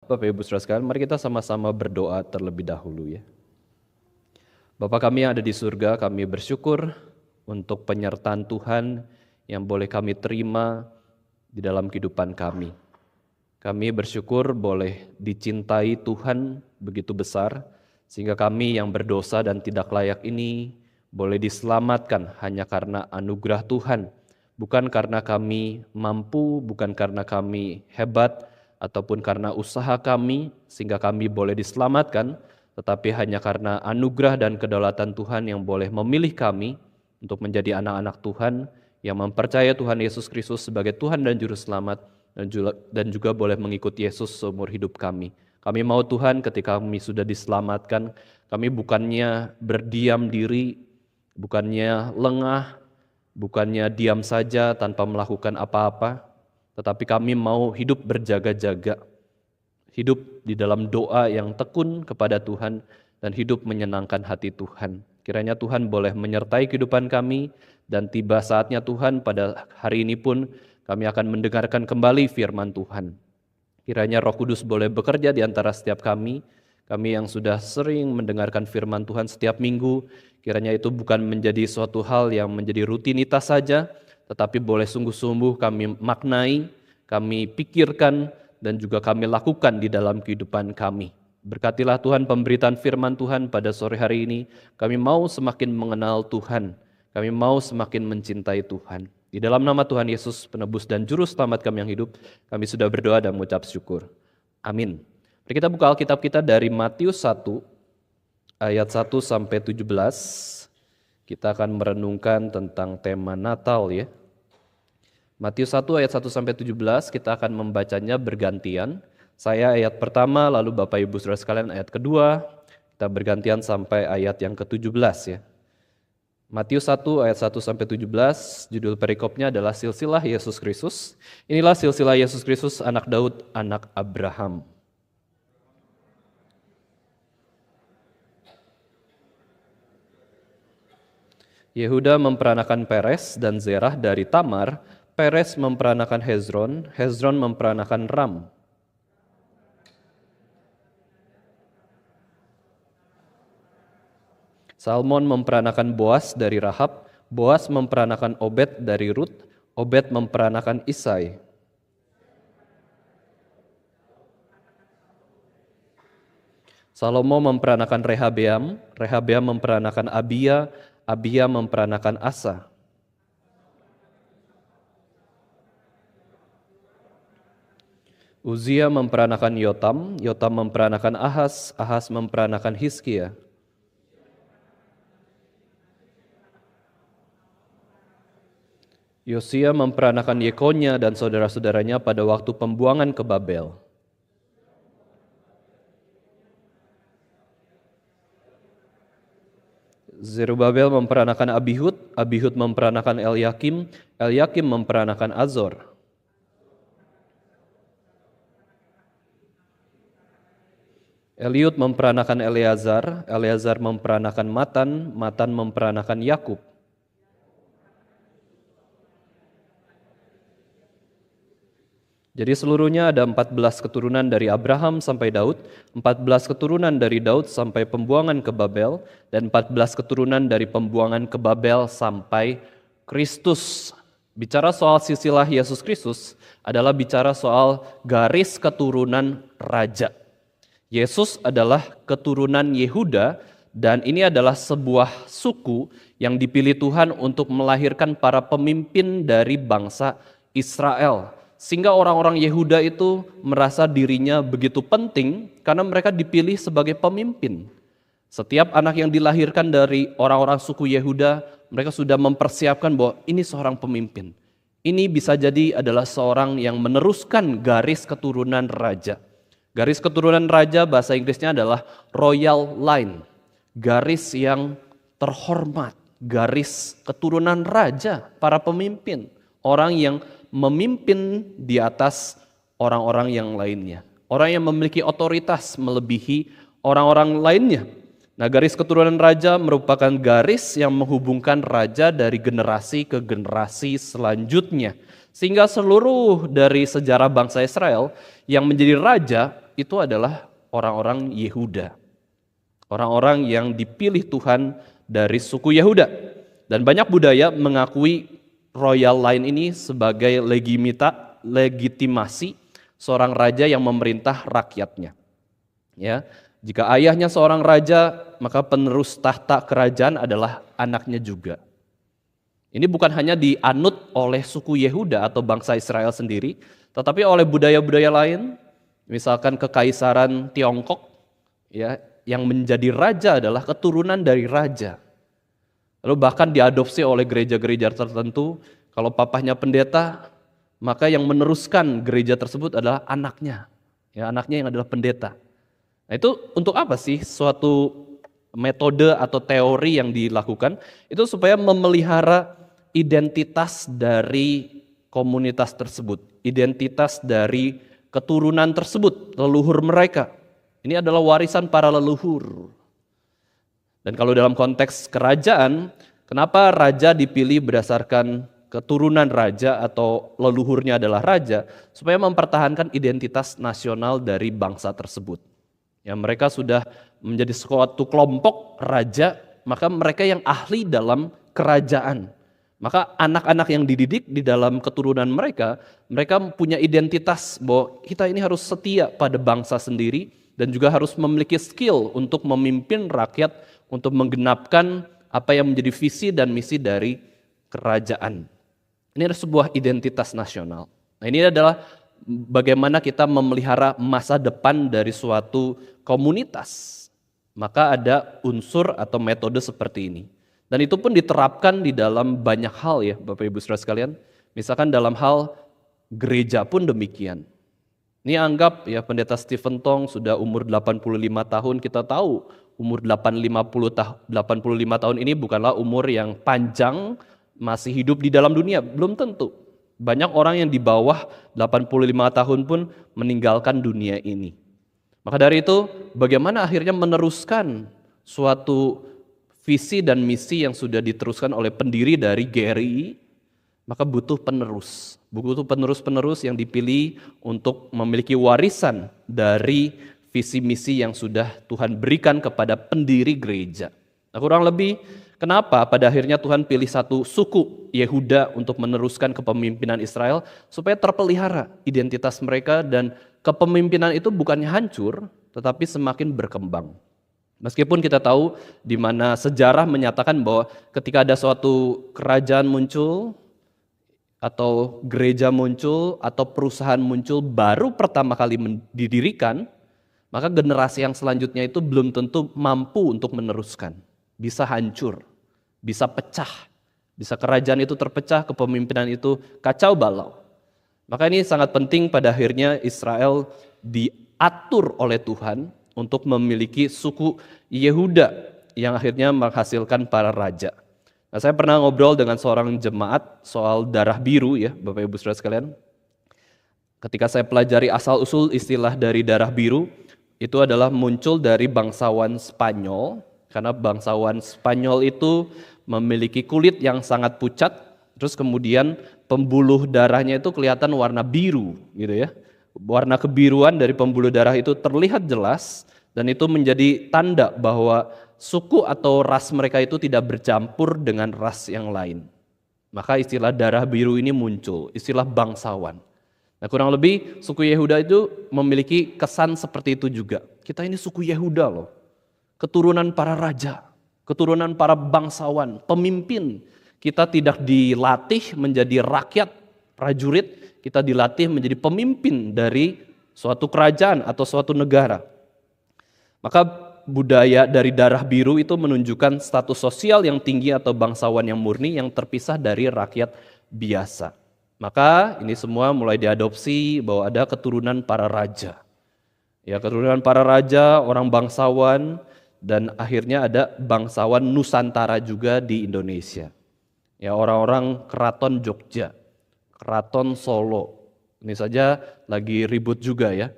Bapak Ibu Saudara sekalian, mari kita sama-sama berdoa terlebih dahulu ya. Bapa kami yang ada di surga, kami bersyukur untuk penyertaan Tuhan yang boleh kami terima di dalam kehidupan kami. Kami bersyukur boleh dicintai Tuhan begitu besar, sehingga kami yang berdosa dan tidak layak ini boleh diselamatkan hanya karena anugerah Tuhan. Bukan karena kami mampu, bukan karena kami hebat, ataupun karena usaha kami sehingga kami boleh diselamatkan, tetapi hanya karena anugerah dan kedaulatan Tuhan yang boleh memilih kami untuk menjadi anak-anak Tuhan yang mempercaya Tuhan Yesus Kristus sebagai Tuhan dan Juru Selamat, dan juga boleh mengikuti Yesus seumur hidup kami. Kami mau Tuhan ketika kami sudah diselamatkan, kami bukannya berdiam diri, bukannya lengah, bukannya diam saja tanpa melakukan apa-apa, tetapi kami mau hidup berjaga-jaga, hidup di dalam doa yang tekun kepada Tuhan, dan hidup menyenangkan hati Tuhan. Kiranya Tuhan boleh menyertai kehidupan kami, dan tiba saatnya Tuhan pada hari ini pun kami akan mendengarkan kembali firman Tuhan. Kiranya Roh Kudus boleh bekerja di antara setiap kami yang sudah sering mendengarkan firman Tuhan setiap minggu, kiranya itu bukan menjadi suatu hal yang menjadi rutinitas saja, tetapi boleh sungguh-sungguh kami maknai, kami pikirkan, dan juga kami lakukan di dalam kehidupan kami. Berkatilah Tuhan pemberitaan firman Tuhan pada sore hari ini, kami mau semakin mengenal Tuhan, kami mau semakin mencintai Tuhan. Di dalam nama Tuhan Yesus, penebus dan juru selamat kami yang hidup, kami sudah berdoa dan mengucap syukur. Amin. Mari kita buka Alkitab kita dari Matius 1 ayat 1 sampai 17. Kita akan merenungkan tentang tema Natal ya. Matius 1 ayat 1 sampai 17 kita akan membacanya bergantian. Saya ayat pertama, lalu Bapak Ibu Saudara sekalian ayat kedua. Kita bergantian sampai ayat yang ke-17 ya. Matius 1 ayat 1 sampai 17, judul perikopnya adalah Silsilah Yesus Kristus. Inilah silsilah Yesus Kristus, anak Daud, anak Abraham. Yehuda memperanakan Peres dan Zerah dari Tamar, Peres memperanakan Hezron, Hezron memperanakan Ram. Salmon memperanakan Boas dari Rahab, Boas memperanakan Obed dari Rut, Obed memperanakan Isai. Salomo memperanakan Rehabeam, Rehabeam memperanakan Abia, Abia memperanakan Asa. Uzia memperanakan Yotam, Yotam memperanakan Ahaz, Ahaz memperanakan Hizkia. Yosia memperanakan Yekonya dan saudara-saudaranya pada waktu pembuangan ke Babel. Zerubabel memperanakan Abihud, Abihud memperanakan Elyakim, Elyakim memperanakan Azor. Eliud memperanakan Eleazar, Eleazar memperanakan Matan, Matan memperanakan Yakub. Jadi seluruhnya ada 14 keturunan dari Abraham sampai Daud, 14 keturunan dari Daud sampai pembuangan ke Babel, dan 14 keturunan dari pembuangan ke Babel sampai Kristus. Bicara soal silsilah Yesus Kristus adalah bicara soal garis keturunan raja. Yesus adalah keturunan Yehuda, dan ini adalah sebuah suku yang dipilih Tuhan untuk melahirkan para pemimpin dari bangsa Israel. Sehingga orang-orang Yehuda itu merasa dirinya begitu penting karena mereka dipilih sebagai pemimpin. Setiap anak yang dilahirkan dari orang-orang suku Yehuda, mereka sudah mempersiapkan bahwa ini seorang pemimpin. Ini bisa jadi adalah seorang yang meneruskan garis keturunan raja. Garis keturunan raja bahasa Inggrisnya adalah royal line. Garis yang terhormat, garis keturunan raja, para pemimpin. Orang yang memimpin di atas orang-orang yang lainnya. Orang yang memiliki otoritas melebihi orang-orang lainnya. Nah, garis keturunan raja merupakan garis yang menghubungkan raja dari generasi ke generasi selanjutnya. Sehingga seluruh dari sejarah bangsa Israel yang menjadi raja itu adalah orang-orang Yehuda. Orang-orang yang dipilih Tuhan dari suku Yehuda. Dan banyak budaya mengakui royal line ini sebagai legitimasi seorang raja yang memerintah rakyatnya. Ya, jika ayahnya seorang raja, maka penerus tahta kerajaan adalah anaknya juga. Ini bukan hanya dianut oleh suku Yehuda atau bangsa Israel sendiri, tetapi oleh budaya-budaya lain, misalkan kekaisaran Tiongkok, ya, yang menjadi raja adalah keturunan dari raja. Lalu bahkan diadopsi oleh gereja-gereja tertentu, kalau papahnya pendeta, maka yang meneruskan gereja tersebut adalah anaknya. Ya, anaknya yang adalah pendeta. Nah, itu untuk apa sih suatu metode atau teori yang dilakukan? Itu supaya memelihara identitas dari komunitas tersebut, identitas dari keturunan tersebut, leluhur mereka. Ini adalah warisan para leluhur. Dan kalau dalam konteks kerajaan, kenapa raja dipilih berdasarkan keturunan raja atau leluhurnya adalah raja? Supaya mempertahankan identitas nasional dari bangsa tersebut. Ya, mereka sudah menjadi suatu kelompok raja, maka mereka yang ahli dalam kerajaan. Maka anak-anak yang dididik di dalam keturunan mereka punya identitas bahwa kita ini harus setia pada bangsa sendiri dan juga harus memiliki skill untuk memimpin rakyat untuk menggenapkan apa yang menjadi visi dan misi dari kerajaan. Ini adalah sebuah identitas nasional. Nah, ini adalah bagaimana kita memelihara masa depan dari suatu komunitas. Maka ada unsur atau metode seperti ini. Dan itu pun diterapkan di dalam banyak hal ya Bapak Ibu Saudara sekalian. Misalkan dalam hal gereja pun demikian. Ini anggap ya pendeta Stephen Tong sudah umur 85 tahun, kita tahu umur 85 tahun ini bukanlah umur yang panjang masih hidup di dalam dunia, belum tentu. Banyak orang yang di bawah 85 tahun pun meninggalkan dunia ini. Maka dari itu bagaimana akhirnya meneruskan suatu visi dan misi yang sudah diteruskan oleh pendiri dari GRI, maka butuh penerus yang dipilih untuk memiliki warisan dari visi misi yang sudah Tuhan berikan kepada pendiri gereja. Nah, kurang lebih kenapa pada akhirnya Tuhan pilih satu suku Yehuda untuk meneruskan kepemimpinan Israel supaya terpelihara identitas mereka dan kepemimpinan itu bukannya hancur tetapi semakin berkembang. Meskipun kita tahu di mana sejarah menyatakan bahwa ketika ada suatu kerajaan muncul atau gereja muncul atau perusahaan muncul baru pertama kali didirikan, maka generasi yang selanjutnya itu belum tentu mampu untuk meneruskan. Bisa hancur, bisa pecah, bisa kerajaan itu terpecah, kepemimpinan itu kacau balau. Maka ini sangat penting pada akhirnya Israel diatur oleh Tuhan untuk memiliki suku Yehuda yang akhirnya menghasilkan para raja. Nah, saya pernah ngobrol dengan seorang jemaat soal darah biru ya Bapak Ibu Saudara sekalian. Ketika saya pelajari asal-usul istilah dari darah biru, itu adalah muncul dari bangsawan Spanyol, karena bangsawan Spanyol itu memiliki kulit yang sangat pucat, terus kemudian pembuluh darahnya itu kelihatan warna biru gitu ya. Warna kebiruan dari pembuluh darah itu terlihat jelas dan itu menjadi tanda bahwa suku atau ras mereka itu tidak bercampur dengan ras yang lain. Maka istilah darah biru ini muncul, istilah bangsawan. Nah, kurang lebih suku Yehuda itu memiliki kesan seperti itu juga. Kita ini suku Yehuda loh, keturunan para raja, keturunan para bangsawan, pemimpin. Kita tidak dilatih menjadi rakyat, prajurit, kita dilatih menjadi pemimpin dari suatu kerajaan atau suatu negara. Maka budaya dari darah biru itu menunjukkan status sosial yang tinggi atau bangsawan yang murni yang terpisah dari rakyat biasa. Maka ini semua mulai diadopsi bahwa ada keturunan para raja. Ya, keturunan para raja, orang bangsawan, dan akhirnya ada bangsawan Nusantara juga di Indonesia. Ya, orang-orang keraton Jogja, keraton Solo. Ini saja lagi ribut juga ya.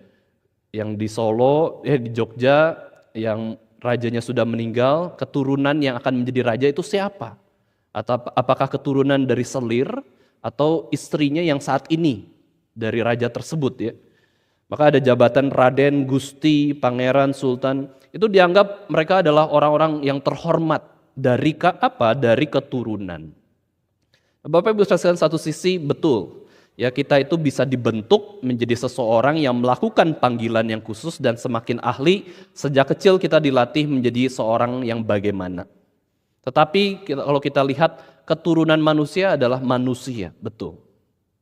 Yang di Solo, di Jogja, yang rajanya sudah meninggal, keturunan yang akan menjadi raja itu siapa? Atau apakah keturunan dari Selir atau istrinya yang saat ini dari raja tersebut ya? Maka ada jabatan Raden, Gusti, Pangeran, Sultan. Itu dianggap mereka adalah orang-orang yang terhormat dari apa? Dari keturunan. Bapak Ibu sekalian, satu sisi betul, ya kita itu bisa dibentuk menjadi seseorang yang melakukan panggilan yang khusus dan semakin ahli sejak kecil kita dilatih menjadi seorang yang bagaimana. Tetapi kalau kita lihat keturunan manusia adalah manusia, betul.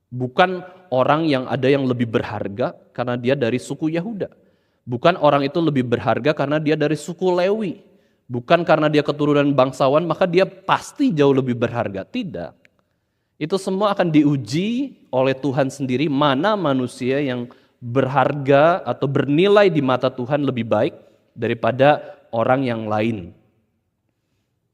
Bukan orang yang ada yang lebih berharga karena dia dari suku Yahuda. Bukan orang itu lebih berharga karena dia dari suku Lewi. Bukan karena dia keturunan bangsawan maka dia pasti jauh lebih berharga. Tidak. Itu semua akan diuji oleh Tuhan sendiri mana manusia yang berharga atau bernilai di mata Tuhan lebih baik daripada orang yang lain.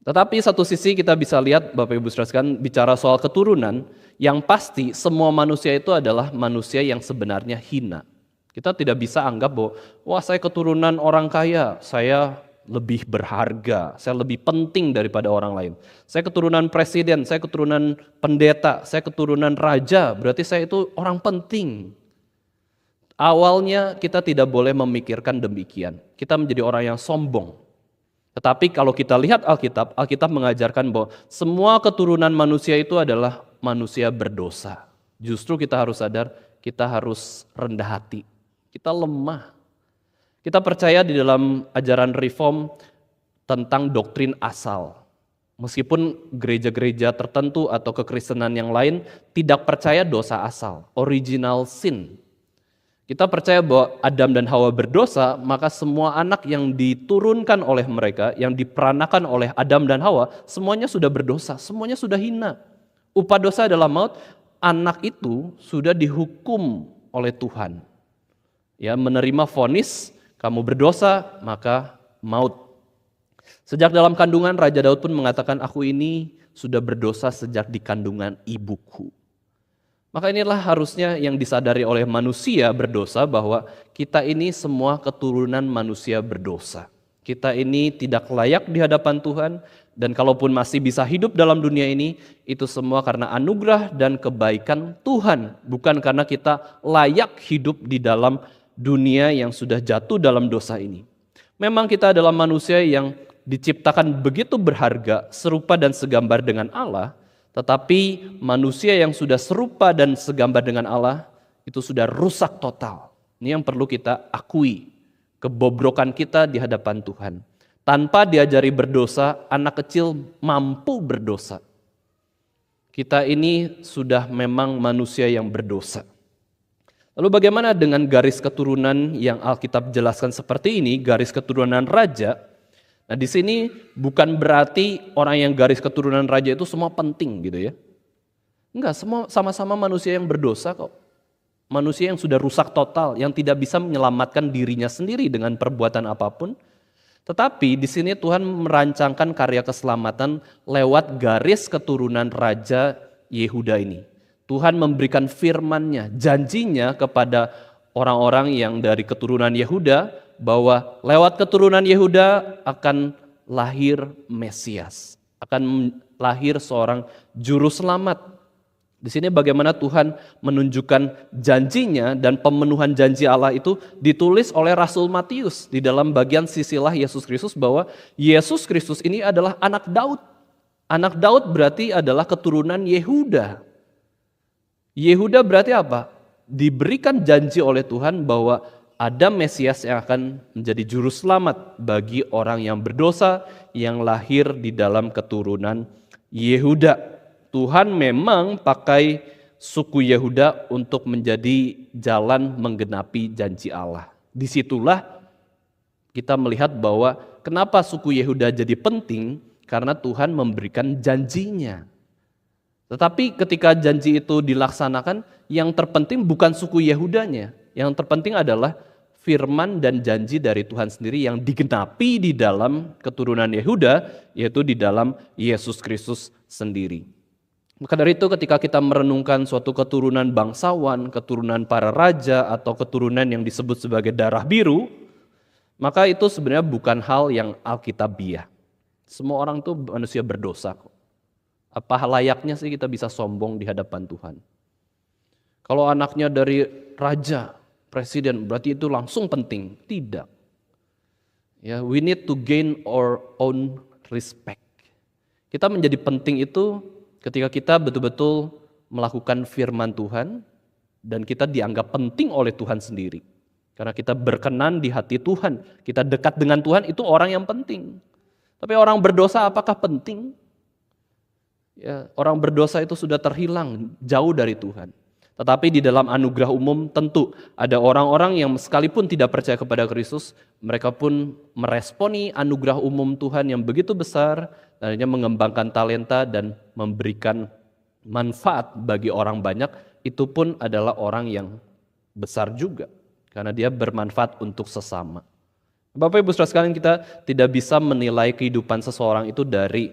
Tetapi satu sisi kita bisa lihat Bapak Ibu sekalian bicara soal keturunan, yang pasti semua manusia itu adalah manusia yang sebenarnya hina. Kita tidak bisa anggap bahwa wah saya keturunan orang kaya, saya lebih berharga, saya lebih penting daripada orang lain. Saya keturunan presiden, saya keturunan pendeta, saya keturunan raja, berarti saya itu orang penting. Awalnya kita tidak boleh memikirkan demikian. Kita menjadi orang yang sombong. Tetapi kalau kita lihat Alkitab, Alkitab mengajarkan bahwa semua keturunan manusia itu adalah manusia berdosa. Justru kita harus sadar, kita harus rendah hati. Kita lemah. Kita percaya di dalam ajaran reform tentang doktrin asal. Meskipun gereja-gereja tertentu atau kekristenan yang lain tidak percaya dosa asal, original sin. Kita percaya bahwa Adam dan Hawa berdosa, maka semua anak yang diturunkan oleh mereka, yang diperanakan oleh Adam dan Hawa, semuanya sudah berdosa, semuanya sudah hina. Upah dosa adalah maut, anak itu sudah dihukum oleh Tuhan. Ya, menerima vonis, kamu berdosa, maka maut. Sejak dalam kandungan, Raja Daud pun mengatakan, aku ini sudah berdosa sejak di kandungan ibuku. Maka inilah harusnya yang disadari oleh manusia berdosa bahwa kita ini semua keturunan manusia berdosa. Kita ini tidak layak di hadapan Tuhan dan kalaupun masih bisa hidup dalam dunia ini, itu semua karena anugerah dan kebaikan Tuhan. Bukan karena kita layak hidup di dalam dunia yang sudah jatuh dalam dosa ini. Memang kita adalah manusia yang diciptakan begitu berharga, serupa dan segambar dengan Allah, tetapi manusia yang sudah serupa dan segambar dengan Allah itu sudah rusak total. Ini yang perlu kita akui, kebobrokan kita di hadapan Tuhan. Tanpa diajari berdosa, anak kecil mampu berdosa. Kita ini sudah memang manusia yang berdosa. Lalu bagaimana dengan garis keturunan yang Alkitab jelaskan seperti ini, garis keturunan raja? Nah di sini bukan berarti orang yang garis keturunan raja itu semua penting gitu ya. Enggak, semua sama-sama manusia yang berdosa kok. Manusia yang sudah rusak total, yang tidak bisa menyelamatkan dirinya sendiri dengan perbuatan apapun. Tetapi di sini Tuhan merancangkan karya keselamatan lewat garis keturunan Raja Yehuda ini. Tuhan memberikan firman-Nya, janjinya kepada orang-orang yang dari keturunan Yehuda, bahwa lewat keturunan Yehuda akan lahir Mesias, akan lahir seorang juru selamat. Di sini bagaimana Tuhan menunjukkan janjinya dan pemenuhan janji Allah itu ditulis oleh Rasul Matius di dalam bagian sisilah Yesus Kristus bahwa Yesus Kristus ini adalah anak Daud. Anak Daud berarti adalah keturunan Yehuda. Yehuda berarti apa? Diberikan janji oleh Tuhan bahwa ada Mesias yang akan menjadi juru selamat bagi orang yang berdosa yang lahir di dalam keturunan Yehuda. Tuhan memang pakai suku Yehuda untuk menjadi jalan menggenapi janji Allah. Disitulah kita melihat bahwa kenapa suku Yehuda jadi penting, karena Tuhan memberikan janjinya. Tetapi ketika janji itu dilaksanakan, yang terpenting bukan suku Yehudanya. Yang terpenting adalah firman dan janji dari Tuhan sendiri yang digenapi di dalam keturunan Yehuda, yaitu di dalam Yesus Kristus sendiri. Maka dari itu ketika kita merenungkan suatu keturunan bangsawan, keturunan para raja, atau keturunan yang disebut sebagai darah biru, maka itu sebenarnya bukan hal yang alkitabiah. Semua orang tuh manusia berdosa kok. Apa layaknya sih kita bisa sombong di hadapan Tuhan? Kalau anaknya dari raja, presiden berarti itu langsung penting. Tidak. Ya, we need to gain our own respect. Kita menjadi penting itu ketika kita betul-betul melakukan firman Tuhan dan kita dianggap penting oleh Tuhan sendiri. Karena kita berkenan di hati Tuhan, kita dekat dengan Tuhan, itu orang yang penting. Tapi orang berdosa apakah penting? Ya, orang berdosa itu sudah terhilang jauh dari Tuhan. Tetapi di dalam anugerah umum tentu ada orang-orang yang sekalipun tidak percaya kepada Kristus, mereka pun meresponi anugerah umum Tuhan yang begitu besar, dan akhirnya mengembangkan talenta dan memberikan manfaat bagi orang banyak. Itu pun adalah orang yang besar juga, karena dia bermanfaat untuk sesama. Bapak Ibu Saudara sekalian, kita tidak bisa menilai kehidupan seseorang itu dari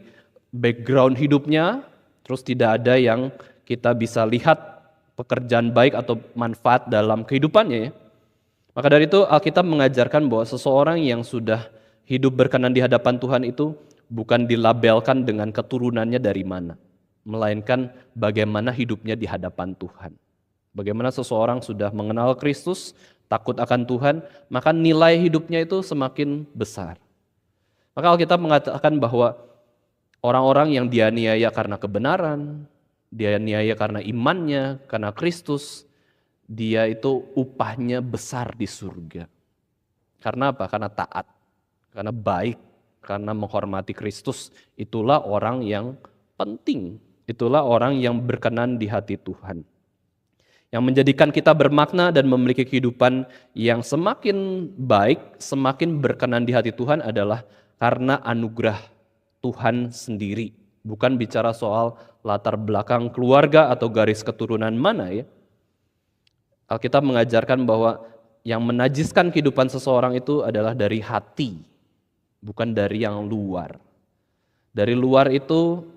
background hidupnya, terus tidak ada yang kita bisa lihat pekerjaan baik atau manfaat dalam kehidupannya ya. Maka dari itu Alkitab mengajarkan bahwa seseorang yang sudah hidup berkenan di hadapan Tuhan itu bukan dilabelkan dengan keturunannya dari mana, melainkan bagaimana hidupnya di hadapan Tuhan. Bagaimana seseorang sudah mengenal Kristus, takut akan Tuhan, maka nilai hidupnya itu semakin besar. Maka Alkitab mengatakan bahwa orang-orang yang dianiaya karena kebenaran, dianiaya karena imannya, karena Kristus, dia itu upahnya besar di surga. Karena apa? Karena taat, karena baik, karena menghormati Kristus. Itulah orang yang penting, itulah orang yang berkenan di hati Tuhan. Yang menjadikan kita bermakna dan memiliki kehidupan yang semakin baik, semakin berkenan di hati Tuhan adalah karena anugerah Tuhan sendiri. Bukan bicara soal latar belakang keluarga atau garis keturunan mana ya. Alkitab mengajarkan bahwa yang menajiskan kehidupan seseorang itu adalah dari hati, bukan dari yang luar. Dari luar itu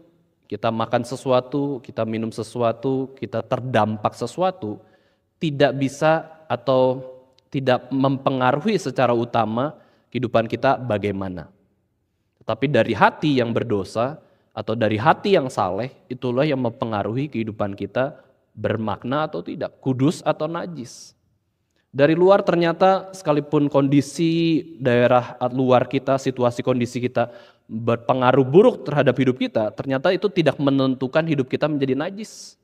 kita makan sesuatu, kita minum sesuatu, kita terdampak sesuatu, tidak bisa atau tidak mempengaruhi secara utama kehidupan kita bagaimana. Tetapi dari hati yang berdosa, atau dari hati yang saleh, itulah yang mempengaruhi kehidupan kita bermakna atau tidak, kudus atau najis. Dari luar ternyata sekalipun kondisi daerah luar kita, situasi kondisi kita berpengaruh buruk terhadap hidup kita, ternyata itu tidak menentukan hidup kita menjadi najis.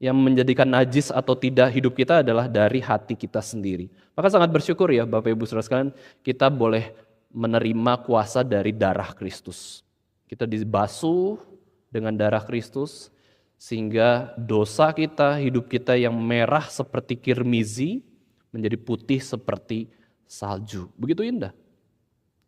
Yang menjadikan najis atau tidak hidup kita adalah dari hati kita sendiri. Maka sangat bersyukur ya Bapak Ibu Saudara sekalian, kita boleh menerima kuasa dari darah Kristus. Kita dibasuh dengan darah Kristus sehingga dosa kita, hidup kita yang merah seperti kirmizi menjadi putih seperti salju. Begitu indah.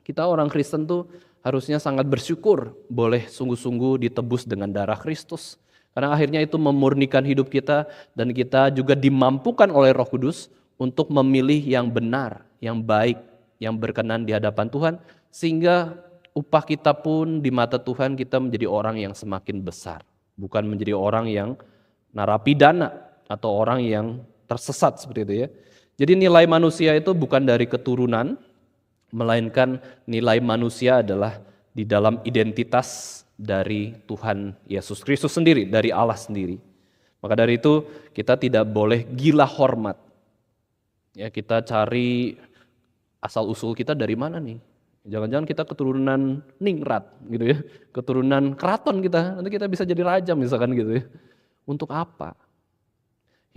Kita orang Kristen tuh harusnya sangat bersyukur boleh sungguh-sungguh ditebus dengan darah Kristus. Karena akhirnya itu memurnikan hidup kita dan kita juga dimampukan oleh Roh Kudus untuk memilih yang benar, yang baik, yang berkenan di hadapan Tuhan sehingga upah kita pun di mata Tuhan kita menjadi orang yang semakin besar. Bukan menjadi orang yang narapidana atau orang yang tersesat seperti itu ya. Jadi nilai manusia itu bukan dari keturunan, melainkan nilai manusia adalah di dalam identitas dari Tuhan Yesus Kristus sendiri, dari Allah sendiri. Maka dari itu kita tidak boleh gila hormat. Ya, kita cari asal usul kita dari mana nih? Jangan-jangan kita keturunan ningrat gitu ya, keturunan keraton kita, nanti kita bisa jadi raja misalkan gitu ya. Untuk apa?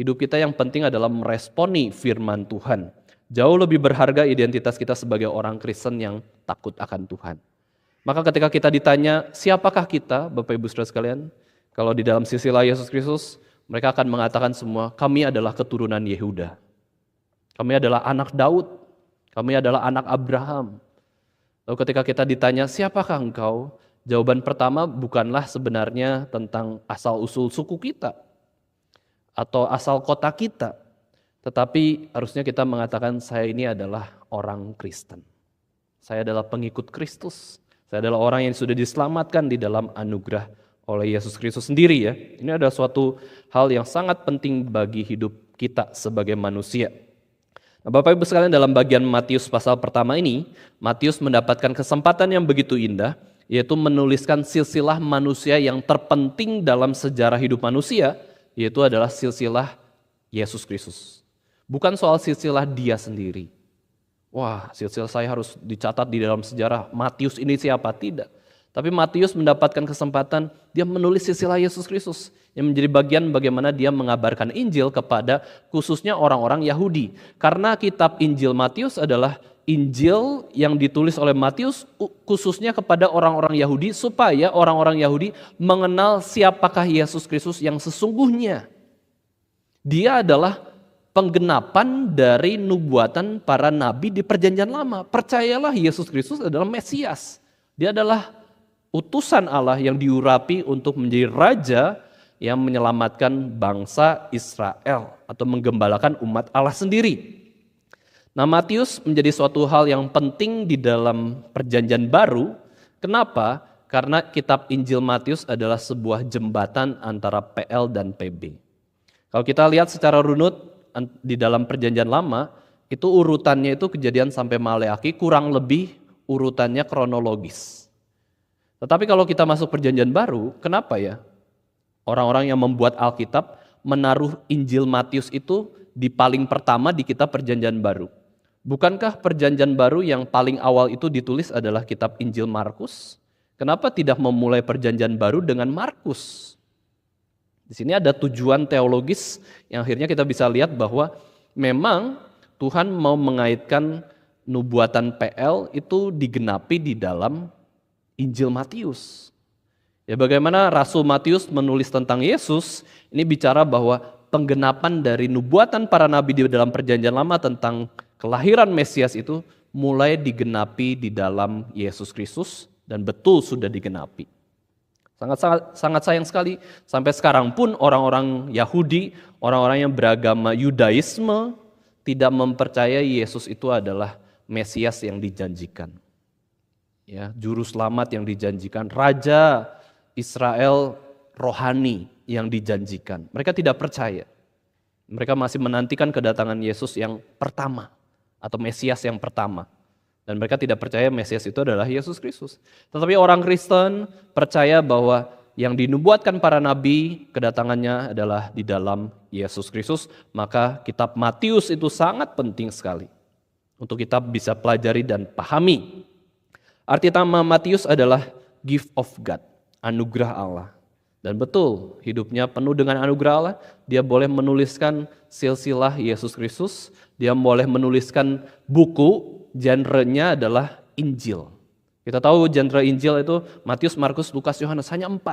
Hidup kita yang penting adalah meresponi firman Tuhan. Jauh lebih berharga identitas kita sebagai orang Kristen yang takut akan Tuhan. Maka ketika kita ditanya, siapakah kita, Bapak Ibu Saudara sekalian? Kalau di dalam silsilah Yesus Kristus, mereka akan mengatakan semua, kami adalah keturunan Yehuda. Kami adalah anak Daud. Kami adalah anak Abraham. Lalu ketika kita ditanya, siapakah engkau? Jawaban pertama bukanlah sebenarnya tentang asal-usul suku kita atau asal kota kita. Tetapi harusnya kita mengatakan, saya ini adalah orang Kristen. Saya adalah pengikut Kristus. Saya adalah orang yang sudah diselamatkan di dalam anugerah oleh Yesus Kristus sendiri ya. Ini adalah suatu hal yang sangat penting bagi hidup kita sebagai manusia. Nah, Bapak Ibu sekalian, dalam bagian Matius pasal pertama ini, Matius mendapatkan kesempatan yang begitu indah, yaitu menuliskan silsilah manusia yang terpenting dalam sejarah hidup manusia, yaitu adalah silsilah Yesus Kristus. Bukan soal silsilah dia sendiri. Wah, silsilah saya harus dicatat di dalam sejarah. Matius ini siapa? Tidak. Tapi Matius mendapatkan kesempatan, dia menulis silsilah Yesus Kristus yang menjadi bagian bagaimana dia mengabarkan Injil kepada khususnya orang-orang Yahudi. Karena kitab Injil Matius adalah Injil yang ditulis oleh Matius khususnya kepada orang-orang Yahudi supaya orang-orang Yahudi mengenal siapakah Yesus Kristus yang sesungguhnya. Dia adalah penggenapan dari nubuatan para nabi di Perjanjian Lama. Percayalah Yesus Kristus adalah Mesias. Dia adalah utusan Allah yang diurapi untuk menjadi raja yang menyelamatkan bangsa Israel atau menggembalakan umat Allah sendiri. Nah, Matius menjadi suatu hal yang penting di dalam Perjanjian Baru. Kenapa? Karena kitab Injil Matius adalah sebuah jembatan antara PL dan PB. Kalau kita lihat secara runut di dalam Perjanjian Lama, itu urutannya itu Kejadian sampai Maleaki kurang lebih urutannya kronologis. Tetapi kalau kita masuk Perjanjian Baru, kenapa ya? Orang-orang yang membuat Alkitab menaruh Injil Matius itu di paling pertama di kitab Perjanjian Baru. Bukankah Perjanjian Baru yang paling awal itu ditulis adalah kitab Injil Markus? Kenapa tidak memulai Perjanjian Baru dengan Markus? Di sini ada tujuan teologis yang akhirnya kita bisa lihat bahwa memang Tuhan mau mengaitkan nubuatan PL itu digenapi di dalam Injil Matius. Ya, bagaimana Rasul Matius menulis tentang Yesus, ini bicara bahwa penggenapan dari nubuatan para nabi di dalam Perjanjian Lama tentang kelahiran Mesias itu mulai digenapi di dalam Yesus Kristus dan betul sudah digenapi. Sangat sayang sekali sampai sekarang pun orang-orang Yahudi, orang-orang yang beragama Yudaisme tidak mempercayai Yesus itu adalah Mesias yang dijanjikan. Ya, juru selamat yang dijanjikan, raja Israel rohani yang dijanjikan. Mereka tidak percaya. Mereka masih menantikan kedatangan Yesus yang pertama atau Mesias yang pertama. Dan mereka tidak percaya Mesias itu adalah Yesus Kristus. Tetapi orang Kristen percaya bahwa yang dinubuatkan para nabi kedatangannya adalah di dalam Yesus Kristus. Maka kitab Matius itu sangat penting sekali untuk kita bisa pelajari dan pahami. Arti nama Matius adalah gift of God, anugerah Allah. Dan betul, hidupnya penuh dengan anugerah Allah. Dia boleh menuliskan silsilah Yesus Kristus. Dia boleh menuliskan buku, genrenya adalah Injil. Kita tahu genre Injil itu Matius, Markus, Lukas, Yohanes, hanya 4.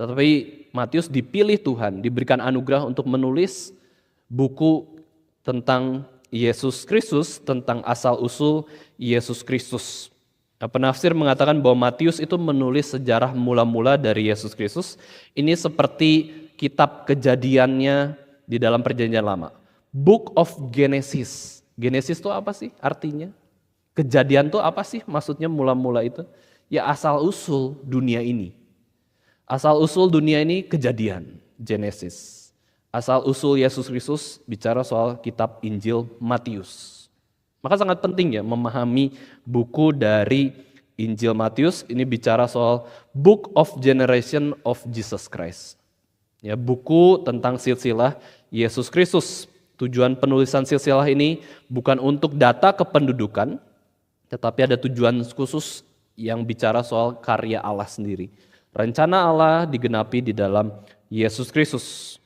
Tetapi Matius dipilih Tuhan, diberikan anugerah untuk menulis buku tentang Yesus Kristus, tentang asal-usul Yesus Kristus. Penafsir mengatakan bahwa Matius itu menulis sejarah mula-mula dari Yesus Kristus. Ini seperti kitab kejadiannya di dalam Perjanjian Lama. Book of Genesis. Genesis itu apa sih artinya? Kejadian itu apa sih maksudnya mula-mula itu? Ya asal-usul dunia ini. Asal-usul dunia ini kejadian, Genesis. Asal-usul Yesus Kristus bicara soal kitab Injil Matius. Maka sangat penting ya memahami buku dari Injil Matius. Ini bicara soal Book of Generation of Jesus Christ. Ya, buku tentang silsilah Yesus Kristus. Tujuan penulisan silsilah ini bukan untuk data kependudukan, tetapi ada tujuan khusus yang bicara soal karya Allah sendiri. Rencana Allah digenapi di dalam Yesus Kristus.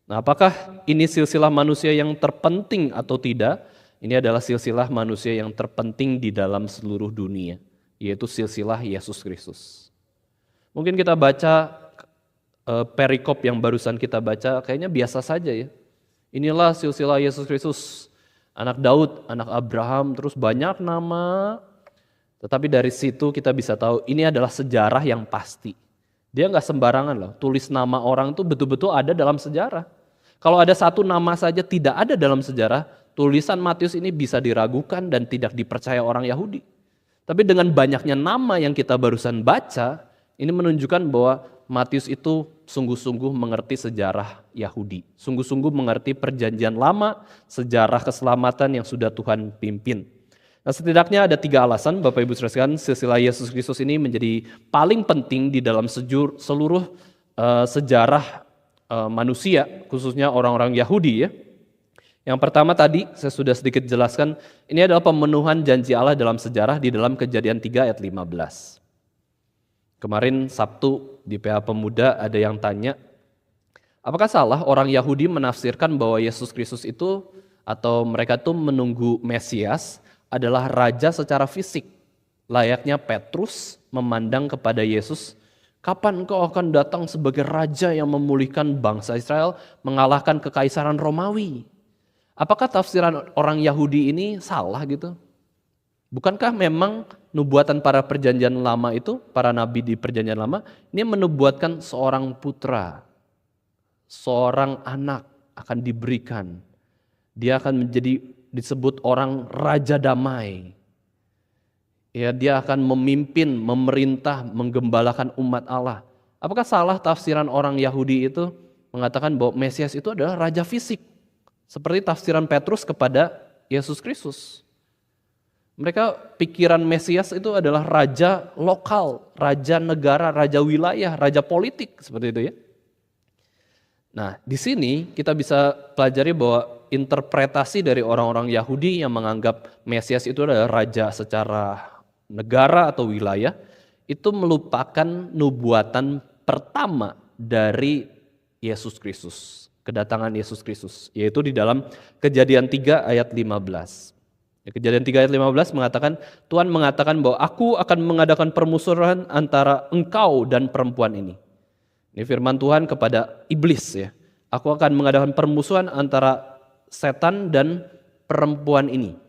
Nah, apakah ini silsilah manusia yang terpenting atau tidak? Ini adalah silsilah manusia yang terpenting di dalam seluruh dunia, yaitu silsilah Yesus Kristus. Mungkin kita baca perikop yang barusan kita baca, kayaknya biasa saja ya. Inilah silsilah Yesus Kristus, anak Daud, anak Abraham, terus banyak nama. Tetapi dari situ kita bisa tahu ini adalah sejarah yang pasti. Dia nggak sembarangan loh, tulis nama orang itu betul-betul ada dalam sejarah. Kalau ada satu nama saja tidak ada dalam sejarah, tulisan Matius ini bisa diragukan dan tidak dipercaya orang Yahudi. Tapi dengan banyaknya nama yang kita barusan baca, ini menunjukkan bahwa Matius itu sungguh-sungguh mengerti sejarah Yahudi. Sungguh-sungguh mengerti Perjanjian Lama, sejarah keselamatan yang sudah Tuhan pimpin. Nah, setidaknya ada 3 alasan Bapak Ibu sekalian, silsilah Yesus Kristus ini menjadi paling penting di dalam seluruh sejarah manusia, khususnya orang-orang Yahudi ya. Yang pertama tadi saya sudah sedikit jelaskan, ini adalah pemenuhan janji Allah dalam sejarah di dalam Kejadian 3 ayat 15. Kemarin Sabtu di PA Pemuda ada yang tanya, apakah salah orang Yahudi menafsirkan bahwa Yesus Kristus itu atau mereka itu menunggu Mesias adalah raja secara fisik. Layaknya Petrus memandang kepada Yesus, kapan engkau akan datang sebagai raja yang memulihkan bangsa Israel mengalahkan kekaisaran Romawi? Apakah tafsiran orang Yahudi ini salah gitu? Bukankah memang nubuatan para perjanjian lama itu, para nabi di perjanjian lama, ini menubuatkan seorang putra, seorang anak akan diberikan. Dia akan menjadi disebut orang raja damai. Ya, dia akan memimpin, memerintah, menggembalakan umat Allah. Apakah salah tafsiran orang Yahudi itu mengatakan bahwa Mesias itu adalah raja fisik? Seperti tafsiran Petrus kepada Yesus Kristus. Mereka pikiran Mesias itu adalah raja lokal, raja negara, raja wilayah, raja politik, seperti itu ya. Nah, di sini kita bisa pelajari bahwa interpretasi dari orang-orang Yahudi yang menganggap Mesias itu adalah raja secara negara atau wilayah, itu melupakan nubuatan pertama dari Yesus Kristus. Kedatangan Yesus Kristus, yaitu di dalam Kejadian 3 ayat 15. Kejadian 3 ayat 15 mengatakan, Tuhan mengatakan bahwa aku akan mengadakan permusuhan antara engkau dan perempuan ini. Ini firman Tuhan kepada iblis ya. Aku akan mengadakan permusuhan antara setan dan perempuan ini.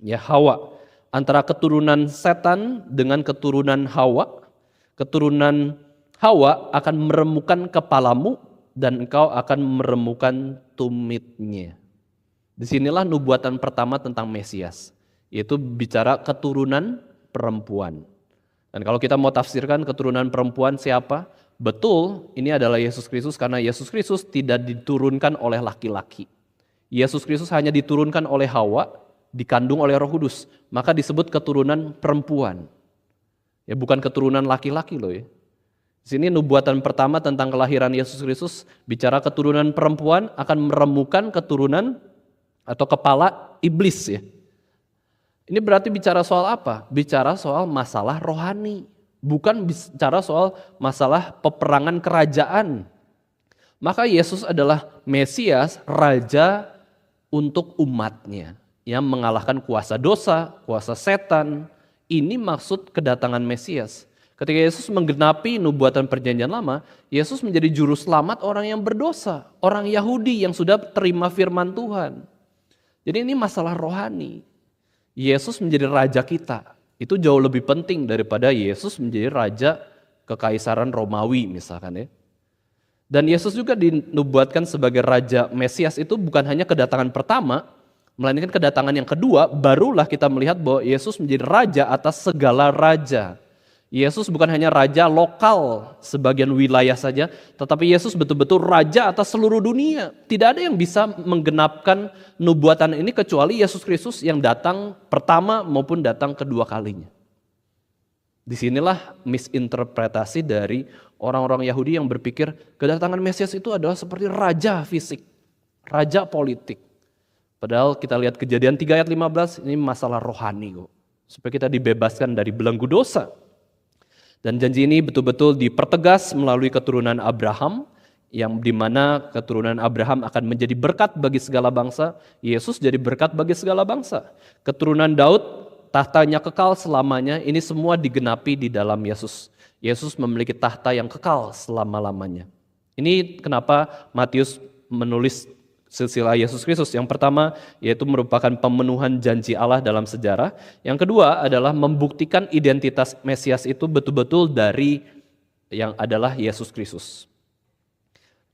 Ya, Hawa. Antara keturunan setan dengan keturunan Hawa. Keturunan Hawa akan meremukkan kepalamu dan engkau akan meremukkan tumitnya. Disinilah nubuatan pertama tentang Mesias, yaitu bicara keturunan perempuan. Dan kalau kita mau tafsirkan keturunan perempuan siapa? Betul, ini adalah Yesus Kristus karena Yesus Kristus tidak diturunkan oleh laki-laki. Yesus Kristus hanya diturunkan oleh Hawa, dikandung oleh Roh Kudus, maka disebut keturunan perempuan. Ya bukan keturunan laki-laki loh ya. Di sini nubuatan pertama tentang kelahiran Yesus Kristus bicara keturunan perempuan akan meremukkan keturunan atau kepala iblis ya. Ini berarti bicara soal apa? Bicara soal masalah rohani, bukan bicara soal masalah peperangan kerajaan. Maka Yesus adalah Mesias, raja untuk umatnya yang mengalahkan kuasa dosa, kuasa setan. Ini maksud kedatangan Mesias. Ketika Yesus menggenapi nubuatan perjanjian lama, Yesus menjadi juru selamat orang yang berdosa, orang Yahudi yang sudah terima firman Tuhan. Jadi ini masalah rohani. Yesus menjadi raja kita. Itu jauh lebih penting daripada Yesus menjadi raja kekaisaran Romawi misalkan ya. Dan Yesus juga dinubuatkan sebagai raja Mesias itu bukan hanya kedatangan pertama, melainkan kedatangan yang kedua, barulah kita melihat bahwa Yesus menjadi raja atas segala raja. Yesus bukan hanya raja lokal sebagian wilayah saja, tetapi Yesus betul-betul raja atas seluruh dunia. Tidak ada yang bisa menggenapkan nubuatan ini kecuali Yesus Kristus yang datang pertama maupun datang kedua kalinya. Disinilah misinterpretasi dari orang-orang Yahudi yang berpikir kedatangan Mesias itu adalah seperti raja fisik, raja politik. Padahal kita lihat Kejadian 3 ayat 15 ini masalah rohani kok. Supaya kita dibebaskan dari belenggu dosa. Dan janji ini betul-betul dipertegas melalui keturunan Abraham, yang dimana keturunan Abraham akan menjadi berkat bagi segala bangsa, Yesus jadi berkat bagi segala bangsa. Keturunan Daud, tahtanya kekal selamanya, ini semua digenapi di dalam Yesus. Yesus memiliki tahta yang kekal selama-lamanya. Ini kenapa Matius menulis silsilah Yesus Kristus. Yang pertama yaitu merupakan pemenuhan janji Allah dalam sejarah. Yang kedua adalah membuktikan identitas Mesias itu betul-betul dari yang adalah Yesus Kristus.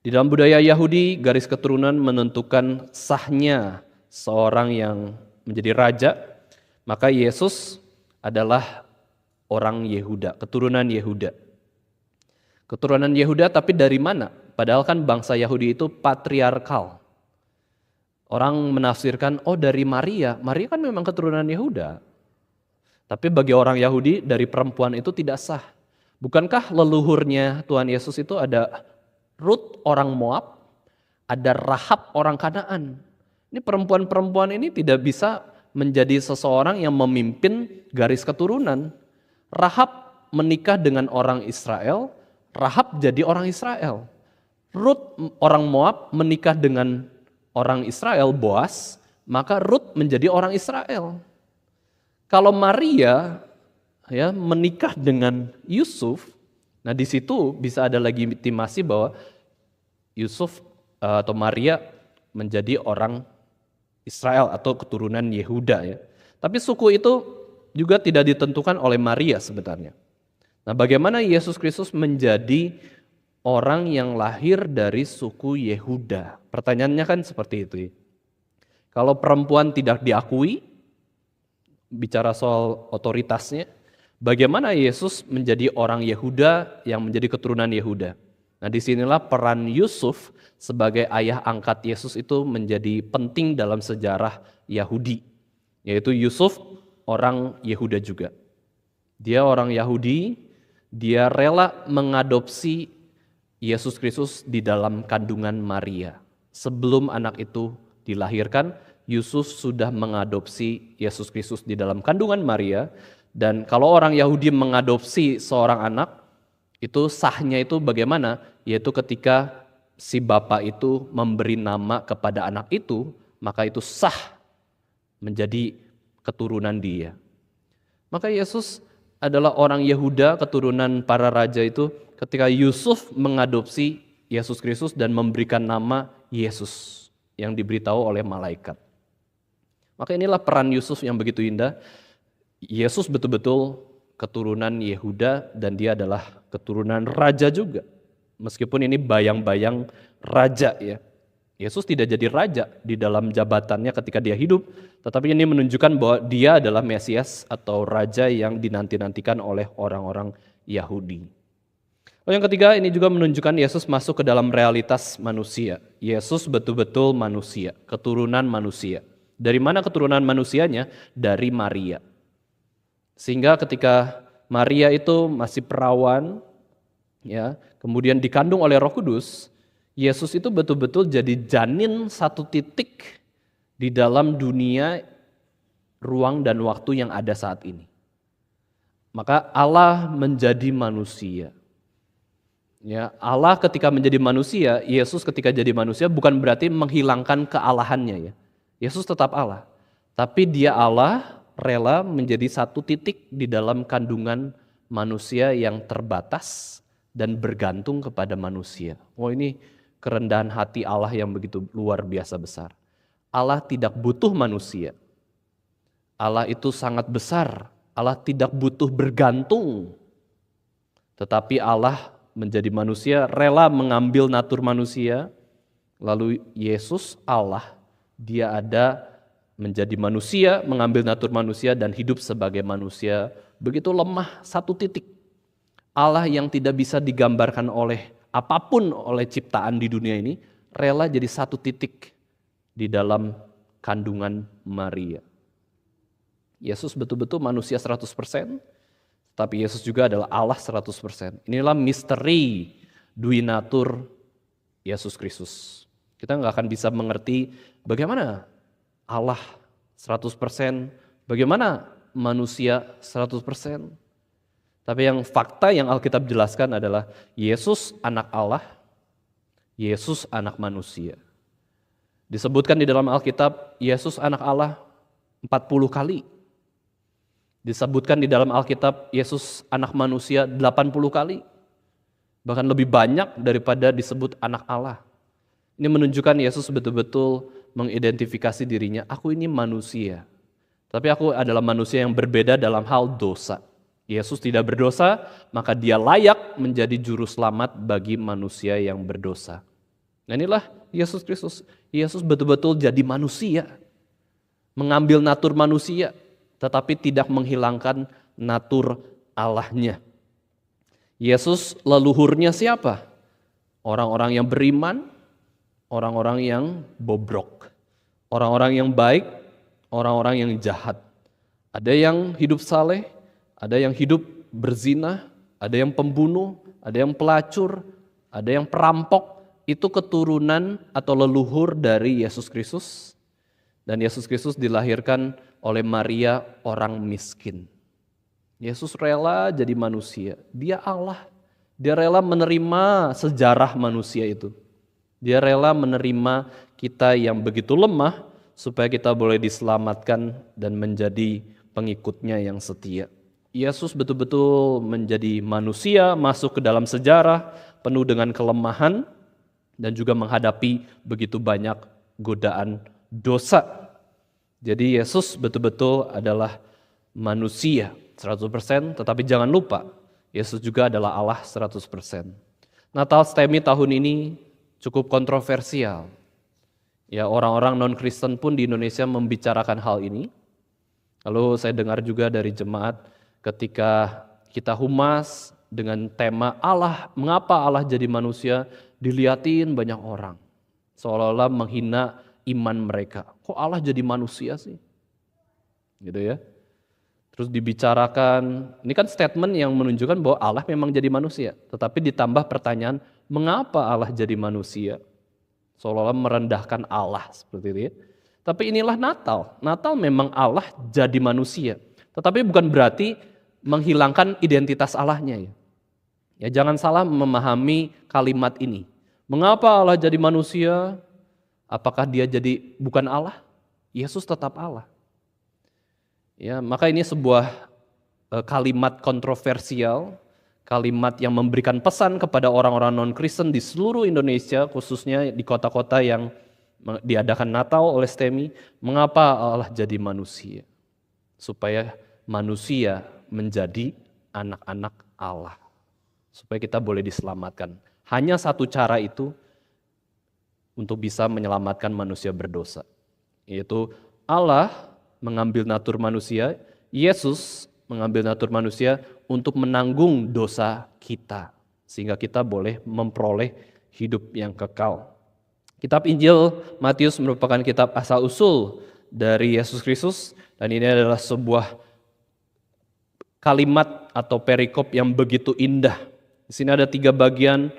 Di dalam budaya Yahudi, garis keturunan menentukan sahnya seorang yang menjadi raja. Maka Yesus adalah orang Yehuda, keturunan Yehuda. Keturunan Yehuda tapi dari mana? Padahal kan bangsa Yahudi itu patriarkal. Orang menafsirkan, oh dari Maria. Maria kan memang keturunan Yehuda. Tapi bagi orang Yahudi, dari perempuan itu tidak sah. Bukankah leluhurnya Tuhan Yesus itu ada Rut orang Moab, ada Rahab orang Kanaan. Ini perempuan-perempuan ini tidak bisa menjadi seseorang yang memimpin garis keturunan. Rahab menikah dengan orang Israel, Rahab jadi orang Israel. Rut orang Moab menikah dengan orang Israel, Boas, maka Rut menjadi orang Israel. Kalau Maria ya menikah dengan Yusuf, nah di situ bisa ada legitimasi bahwa Yusuf atau Maria menjadi orang Israel atau keturunan Yehuda ya. Tapi suku itu juga tidak ditentukan oleh Maria sebenarnya. Nah, bagaimana Yesus Kristus menjadi orang yang lahir dari suku Yehuda? Pertanyaannya kan seperti itu. Kalau perempuan tidak diakui, bicara soal otoritasnya, bagaimana Yesus menjadi orang Yehuda yang menjadi keturunan Yehuda? Nah, disinilah peran Yusuf sebagai ayah angkat Yesus itu menjadi penting dalam sejarah Yahudi. Yaitu Yusuf orang Yehuda juga. Dia orang Yahudi, dia rela mengadopsi Yesus Kristus di dalam kandungan Maria. Sebelum anak itu dilahirkan, Yusuf sudah mengadopsi Yesus Kristus di dalam kandungan Maria. Dan kalau orang Yahudi mengadopsi seorang anak, itu sahnya itu bagaimana? Yaitu ketika si bapak itu memberi nama kepada anak itu, maka itu sah menjadi keturunan dia. Maka Yesus adalah orang Yehuda, keturunan para raja itu, ketika Yusuf mengadopsi Yesus Kristus dan memberikan nama Yesus yang diberitahu oleh malaikat. Maka inilah peran Yusuf yang begitu indah. Yesus betul-betul keturunan Yehuda dan dia adalah keturunan raja juga. Meskipun ini bayang-bayang raja ya. Yesus tidak jadi raja di dalam jabatannya ketika dia hidup, tetapi ini menunjukkan bahwa dia adalah Mesias atau raja yang dinanti-nantikan oleh orang-orang Yahudi. Lalu yang ketiga, ini juga menunjukkan Yesus masuk ke dalam realitas manusia. Yesus betul-betul manusia, keturunan manusia. Dari mana keturunan manusianya? Dari Maria. Sehingga ketika Maria itu masih perawan, ya, kemudian dikandung oleh Roh Kudus, Yesus itu betul-betul jadi janin satu titik di dalam dunia, ruang dan waktu yang ada saat ini. Maka Allah menjadi manusia. Ya, Allah ketika menjadi manusia, Yesus ketika jadi manusia bukan berarti menghilangkan kealahannya ya. Yesus tetap Allah, tapi dia Allah rela menjadi satu titik di dalam kandungan manusia yang terbatas dan bergantung kepada manusia. Oh, ini kerendahan hati Allah yang begitu luar biasa besar. Allah tidak butuh manusia. Allah itu sangat besar. Allah tidak butuh bergantung. Tetapi Allah menjadi manusia, rela mengambil natur manusia. Lalu Yesus Allah, dia ada menjadi manusia, mengambil natur manusia dan hidup sebagai manusia. Begitu lemah satu titik. Allah yang tidak bisa digambarkan oleh apapun oleh ciptaan di dunia ini, rela jadi satu titik di dalam kandungan Maria. Yesus betul-betul manusia 100%, tapi Yesus juga adalah Allah 100%. Inilah misteri duinatur Yesus Kristus. Kita nggak akan bisa mengerti bagaimana Allah 100%, bagaimana manusia 100%. Tapi yang fakta yang Alkitab jelaskan adalah Yesus anak Allah, Yesus anak manusia. Disebutkan di dalam Alkitab Yesus anak Allah 40 kali. Disebutkan di dalam Alkitab Yesus anak manusia 80 kali. Bahkan lebih banyak daripada disebut anak Allah. Ini menunjukkan Yesus betul-betul mengidentifikasi dirinya, aku ini manusia. Tapi aku adalah manusia yang berbeda dalam hal dosa. Yesus tidak berdosa, maka dia layak menjadi juru selamat bagi manusia yang berdosa. Nah, inilah Yesus Kristus. Yesus betul-betul jadi manusia. Mengambil natur manusia, tetapi tidak menghilangkan natur Allahnya. Yesus leluhurnya siapa? Orang-orang yang beriman, orang-orang yang bobrok. Orang-orang yang baik, orang-orang yang jahat. Ada yang hidup saleh, ada yang hidup berzina, ada yang pembunuh, ada yang pelacur, ada yang perampok. Itu keturunan atau leluhur dari Yesus Kristus. Dan Yesus Kristus dilahirkan oleh Maria orang miskin. Yesus rela jadi manusia. Dia Allah. Dia rela menerima sejarah manusia itu. Dia rela menerima kita yang begitu lemah supaya kita boleh diselamatkan dan menjadi pengikutnya yang setia. Yesus betul-betul menjadi manusia, masuk ke dalam sejarah penuh dengan kelemahan dan juga menghadapi begitu banyak godaan dosa. Jadi Yesus betul-betul adalah manusia 100%, tetapi jangan lupa Yesus juga adalah Allah 100%. Natal STEMI tahun ini cukup kontroversial. Ya, orang-orang non-Kristen pun di Indonesia membicarakan hal ini. Lalu saya dengar juga dari jemaat ketika kita humas dengan tema Allah, mengapa Allah jadi manusia, diliatin banyak orang. Seolah-olah menghina iman mereka. Kok Allah jadi manusia sih? Gitu ya. Terus dibicarakan, ini kan statement yang menunjukkan bahwa Allah memang jadi manusia. Tetapi ditambah pertanyaan, mengapa Allah jadi manusia? Seolah-olah merendahkan Allah seperti itu ya. Tapi inilah Natal. Natal memang Allah jadi manusia. Tetapi bukan berarti menghilangkan identitas Allahnya ya. Ya jangan salah memahami kalimat ini. Mengapa Allah jadi manusia? Apakah dia jadi bukan Allah? Yesus tetap Allah. Ya, maka ini sebuah kalimat kontroversial, kalimat yang memberikan pesan kepada orang-orang non-Kristen di seluruh Indonesia, khususnya di kota-kota yang diadakan Natal oleh STEMI. Mengapa Allah jadi manusia? Supaya manusia menjadi anak-anak Allah. Supaya kita boleh diselamatkan. Hanya satu cara itu untuk bisa menyelamatkan manusia berdosa. Yaitu Allah mengambil natur manusia, Yesus mengambil natur manusia untuk menanggung dosa kita. Sehingga kita boleh memperoleh hidup yang kekal. Kitab Injil Matius merupakan kitab asal-usul dari Yesus Kristus. Dan ini adalah sebuah kalimat atau perikop yang begitu indah. Di sini ada 3 bagian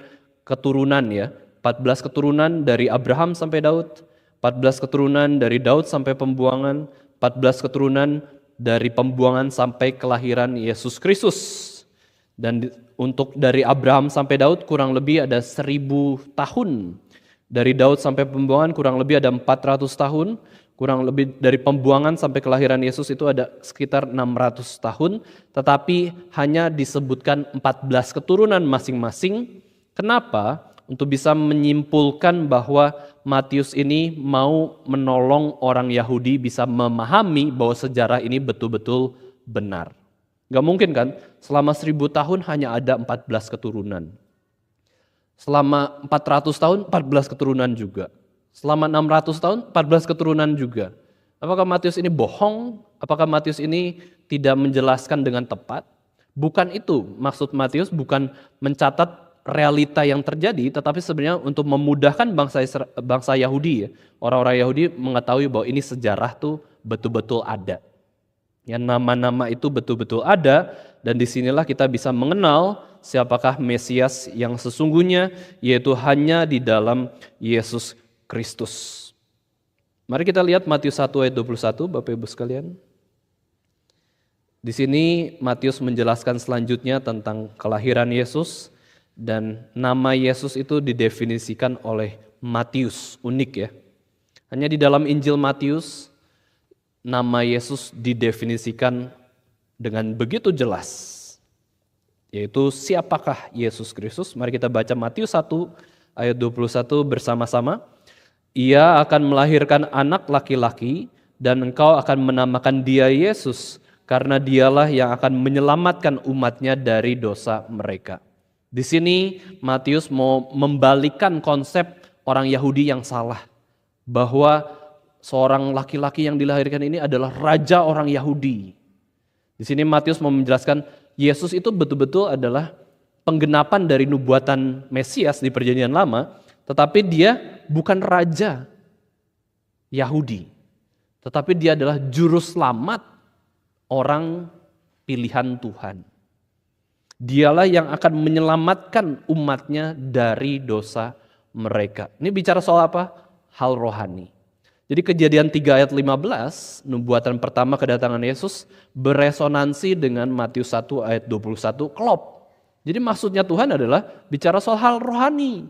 keturunan ya. 14 keturunan dari Abraham sampai Daud. 14 keturunan dari Daud sampai pembuangan. 14 keturunan dari pembuangan sampai kelahiran Yesus Kristus. Dan untuk dari Abraham sampai Daud kurang lebih ada 1000 tahun. Dari Daud sampai pembuangan kurang lebih ada 400 tahun. Kurang lebih dari pembuangan sampai kelahiran Yesus itu ada sekitar 600 tahun. Tetapi hanya disebutkan 14 keturunan masing-masing. Kenapa? Untuk bisa menyimpulkan bahwa Matius ini mau menolong orang Yahudi bisa memahami bahwa sejarah ini betul-betul benar. Gak mungkin kan, selama 1000 tahun hanya ada 14 keturunan. Selama 400 tahun, 14 keturunan juga. Selama 600 tahun, 14 keturunan juga. Apakah Matius ini bohong? Apakah Matius ini tidak menjelaskan dengan tepat? Bukan itu, maksud Matius bukan mencatat realita yang terjadi, tetapi sebenarnya untuk memudahkan bangsa Yahudi ya. Orang-orang Yahudi mengetahui bahwa ini sejarah tuh betul-betul ada. Ya, nama-nama itu betul-betul ada dan disinilah kita bisa mengenal siapakah Mesias yang sesungguhnya, yaitu hanya di dalam Yesus Kristus. Mari kita lihat Matius 1 ayat 21 Bapak Ibu sekalian. Di sini Matius menjelaskan selanjutnya tentang kelahiran Yesus. Dan nama Yesus itu didefinisikan oleh Matius, unik ya. Hanya di dalam Injil Matius, nama Yesus didefinisikan dengan begitu jelas. Yaitu siapakah Yesus Kristus? Mari kita baca Matius 1 ayat 21 bersama-sama. Ia akan melahirkan anak laki-laki dan engkau akan menamakan dia Yesus. Karena dialah yang akan menyelamatkan umatnya dari dosa mereka. Di sini Matius mau membalikan konsep orang Yahudi yang salah. Bahwa seorang laki-laki yang dilahirkan ini adalah raja orang Yahudi. Di sini Matius mau menjelaskan Yesus itu betul-betul adalah penggenapan dari nubuatan Mesias di Perjanjian Lama. Tetapi dia bukan raja Yahudi. Tetapi dia adalah juru selamat orang pilihan Tuhan. Dialah yang akan menyelamatkan umatnya dari dosa mereka. Ini bicara soal apa? Hal rohani. Jadi Kejadian 3 ayat 15, nubuatan pertama kedatangan Yesus beresonansi dengan Matius 1 ayat 21 klop. Jadi maksudnya Tuhan adalah bicara soal hal rohani.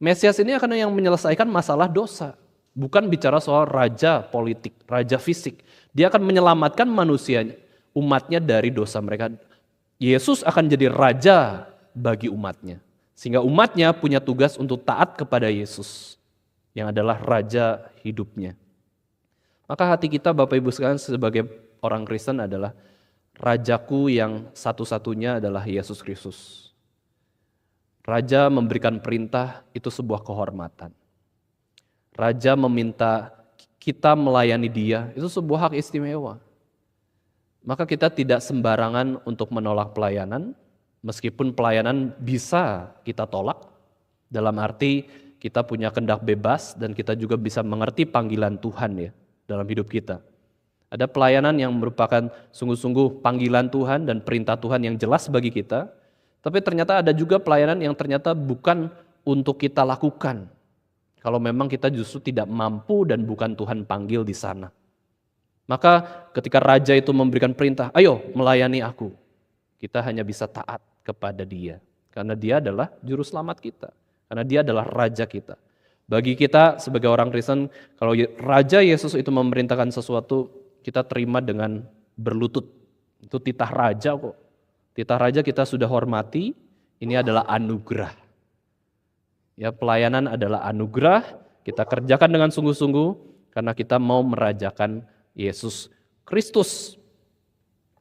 Mesias ini akan yang menyelesaikan masalah dosa. Bukan bicara soal raja politik, raja fisik. Dia akan menyelamatkan manusianya, umatnya dari dosa mereka. Yesus akan jadi raja bagi umatnya. Sehingga umatnya punya tugas untuk taat kepada Yesus, yang adalah raja hidupnya. Maka hati kita Bapak Ibu sekalian sebagai orang Kristen adalah rajaku yang satu-satunya adalah Yesus Kristus. Raja memberikan perintah itu sebuah kehormatan. Raja meminta kita melayani dia itu sebuah hak istimewa. Maka kita tidak sembarangan untuk menolak pelayanan, meskipun pelayanan bisa kita tolak, dalam arti kita punya kehendak bebas dan kita juga bisa mengerti panggilan Tuhan ya dalam hidup kita. Ada pelayanan yang merupakan sungguh-sungguh panggilan Tuhan dan perintah Tuhan yang jelas bagi kita, tapi ternyata ada juga pelayanan yang ternyata bukan untuk kita lakukan. Kalau memang kita justru tidak mampu dan bukan Tuhan panggil di sana. Maka ketika raja itu memberikan perintah, ayo melayani aku, kita hanya bisa taat kepada dia. Karena dia adalah juru selamat kita. Karena dia adalah raja kita. Bagi kita sebagai orang Kristen, kalau Raja Yesus itu memerintahkan sesuatu, kita terima dengan berlutut. Itu titah raja kok. Titah raja kita sudah hormati, ini adalah anugerah. Ya, pelayanan adalah anugerah, kita kerjakan dengan sungguh-sungguh karena kita mau merajakan Yesus Kristus.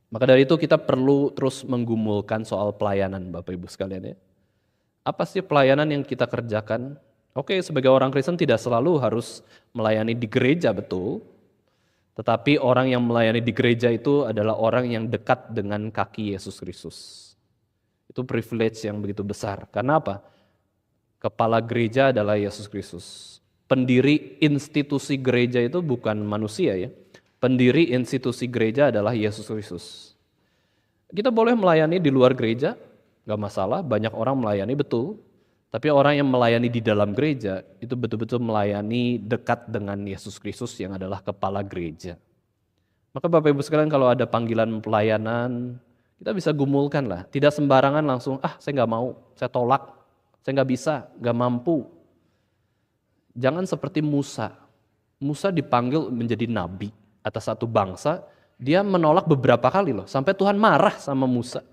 Maka dari itu kita perlu terus menggumulkan soal pelayanan Bapak Ibu sekalian ya. Apa sih pelayanan yang kita kerjakan? Oke, sebagai orang Kristen tidak selalu harus melayani di gereja, betul. Tetapi orang yang melayani di gereja itu adalah orang yang dekat dengan kaki Yesus Kristus. Itu privilege yang begitu besar. Karena apa? Kepala gereja adalah Yesus Kristus. Pendiri institusi gereja itu bukan manusia ya. Pendiri institusi gereja adalah Yesus Kristus. Kita boleh melayani di luar gereja, gak masalah, banyak orang melayani betul. Tapi orang yang melayani di dalam gereja itu betul-betul melayani dekat dengan Yesus Kristus yang adalah kepala gereja. Maka Bapak Ibu sekalian kalau ada panggilan pelayanan, kita bisa gumulkan lah. Tidak sembarangan langsung, saya gak mau, saya tolak, saya gak bisa, gak mampu. Jangan seperti Musa. Musa dipanggil menjadi nabi atas satu bangsa, dia menolak beberapa kali loh, sampai Tuhan marah sama Musa.